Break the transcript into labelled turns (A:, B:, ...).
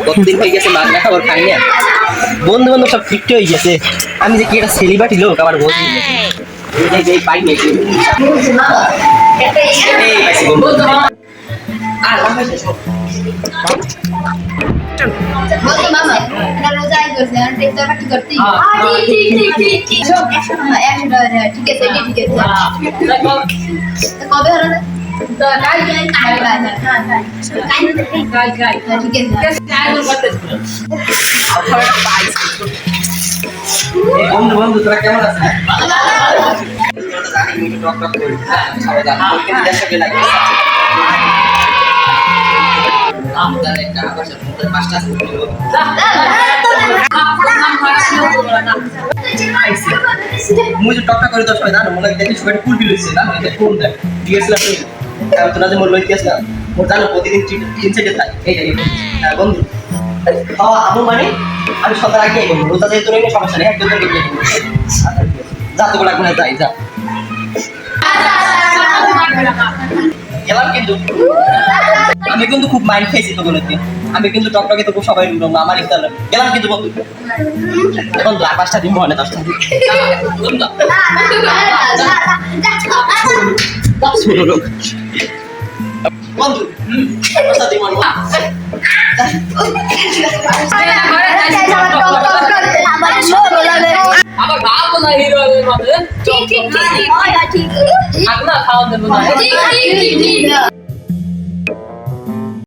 A: কতদিন হয়ে গেছে মাছ না খাবার খাই না। বন্ধু বান্ধব সব ফিট হয়ে গেছে। আমি যে কি একটা সেলিব্রিটি লোক আমার বন্ধু পাই নাকি বন্ধু বন্ধু তোরা কেমন আছিস? মুই যে টকটা করে দশ জানো মনে দেখি সবাই কুল বিল হয়েছে জানো এটা কোন দেখ ডিএসএলআর তোরা যে মোর লইতে আসলা মোর জানো প্রতিদিন তিন সেটে থাকে এই বন্ধু আমু মানে আমি সকাল আগে বলবো রোজা যেহেতু রইলে সমস্যা নেই একদম যা তো লাগবে না যাই যা গেলাম কিন্তু আমি কিন্তু খুব মাইন্ড খাইছি তো বলে আমি কিন্তু টকটকে তো সবাই আমার ইফতার গেলাম কিন্তু বন্ধু এখন আর 5টা দিন মনে 10টা দিন বন্ধু 5টা দিন মনে
B: আমার বাপ না হিরো এর মধ্যে ঠিক ঠিক ঠিক ঠিক ঠিক ঠিক ঠিক ঠিক ঠিক